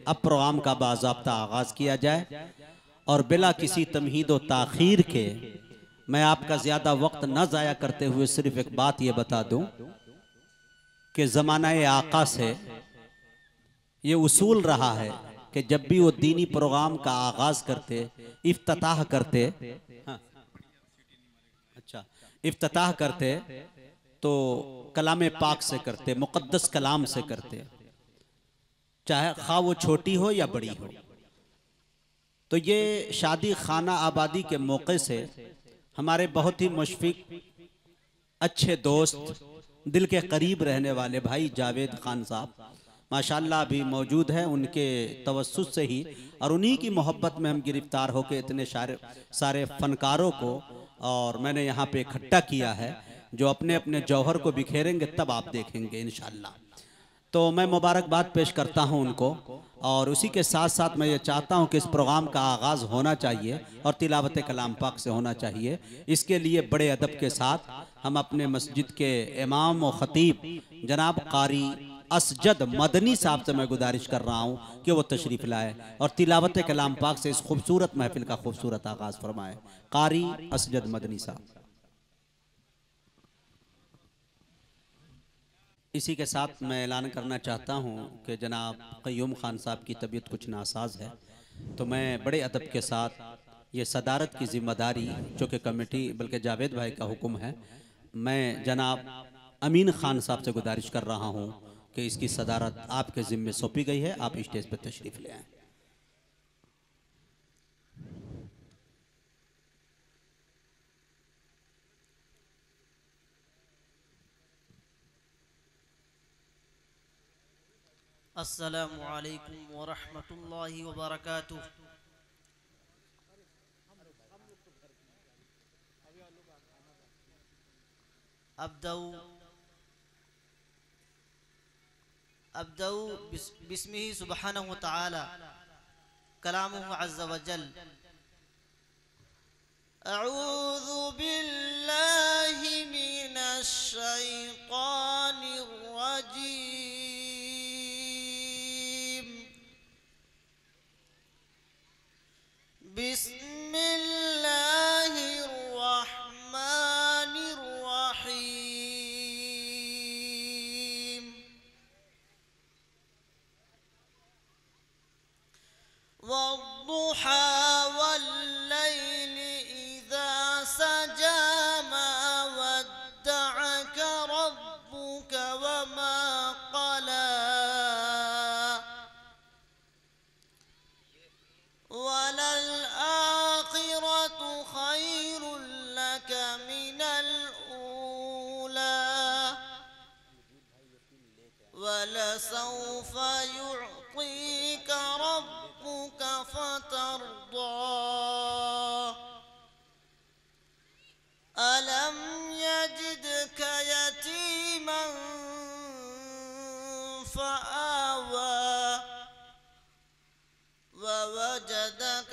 अब प्रोग्राम का बाज़ाब्ता आगाज़ किया जाए और बिला किसी तमहीद व ताख़ीर के मैं आपका ज़्यादा वक्त न ज़ाया करते हुए सिर्फ एक बात ये बता दूं कि ज़माना-ए आका से ये उसूल रहा है कि जब भी वो दीनी प्रोग्राम का आगाज़ करते, इफ्तिताह करते, हाँ, अच्छा, इफ्तिताह करते तो कलाम पाक से करते, मुक़द्दस कलाम से करते, चाहे खा वो छोटी हो या बड़ी हो। तो ये शादी खाना आबादी के मौके से हमारे बहुत ही मुशफ़िक अच्छे दोस्त, दिल के करीब रहने वाले भाई जावेद खान साहब माशाल्लाह अभी मौजूद हैं। उनके तवस्सुत से ही और उन्हीं की मोहब्बत में हम गिरफ्तार होकर इतने सारे फनकारों को और मैंने यहाँ पे इकट्ठा किया है, जो अपने अपने जौहर को बिखेरेंगे तब आप देखेंगे इंशाअल्लाह। तो मैं मुबारकबाद पेश करता हूँ उनको और उसी के साथ साथ मैं ये चाहता हूँ कि इस प्रोग्राम का आगाज़ होना चाहिए और तिलावत कलाम पाक से होना चाहिए। इसके लिए बड़े अदब के साथ हम अपने मस्जिद के इमाम व ख़तीब जनाब कारी असजद मदनी साहब से मैं गुजारिश कर रहा हूँ कि वो तशरीफ़ लाए और तिलावत कलाम पाक से इस खूबसूरत महफिल का खूबसूरत आगाज़ फरमाए। कारी असजद मदनी साहब। इसी के साथ मैं ऐलान करना चाहता हूँ कि जनाब क़य्यूम खान साहब की तबीयत कुछ नासाज है, तो मैं बड़े अदब के साथ ये सदारत की ज़िम्मेदारी जो कि कमेटी बल्कि जावेद भाई का हुक्म है, मैं जनाब अमीन खान साहब से गुजारिश कर रहा हूँ कि इसकी सदारत आपके ज़िम्मे सौंपी गई है, आप स्टेज पर तशरीफ़ ले आएँ। अस्सलामु अलैकुम व रहमतुल्लाहि व बरकातुहू। अब्दऊ बिस्मिही सुब्हानहु व तआला कलामुहु अज़्ज़ा व जल। अऊज़ु बिल्लाहि मिनश शैतानिर रजीम। बिस्मिल्लाहिर रहमानिर रहीम। वद्दुहा वल्लैलि इज़ा सजा मा वद्दअक रब्बुक वमा क़ला वलल आखिरतु खैरुल लक मिनल ऊला वलसौफ युअतीक रब्बुक फतरदा। अलम यजिदक यतीमन फआवा ववजदक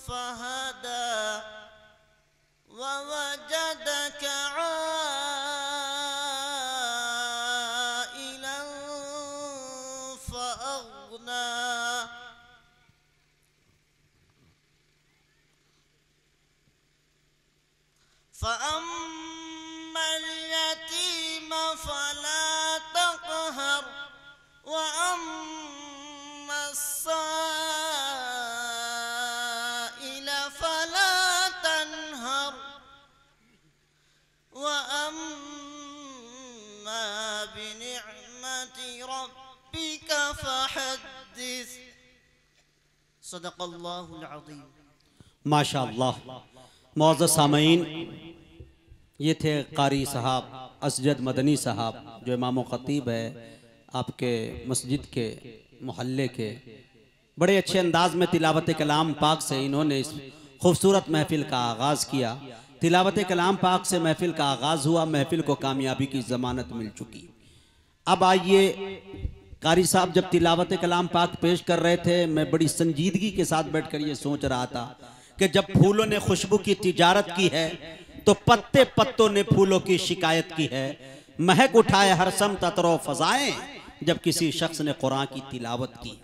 फहदा ववजदक आइलन फअगना। फ़अम्मल यतीम फला तक़हर वअम्मस साइल फला तनहर वअम्मा बिनिअमति रब्बिक फहद्दिस। सदक़ल्लाहुल अज़ीम। माशाअल्लाह। मुअज़्ज़ज़ सामईन, ये थे कारी साहब असजद मदनी साहब जो इमाम ख़तीब है आपके मस्जिद के मोहल्ले के। बड़े अच्छे अंदाज में तिलावत कलाम पाक से इन्होंने इस खूबसूरत महफिल का आगाज़ किया। तिलावत कलाम पाक से महफिल का आगाज़ हुआ, महफिल को कामयाबी की ज़मानत मिल चुकी। अब आइए, कारी साहब जब तिलावत कलाम पाक पेश कर रहे थे, मैं बड़ी संजीदगी के साथ बैठकर ये सोच रहा था कि जब फूलों ने खुशबू की तिजारत की है तो पत्ते पत्तों ने फूलों की शिकायत की है। महक उठाए हर सम ततरो फजाएं जब किसी शख्स ने कुरान की तिलावत की।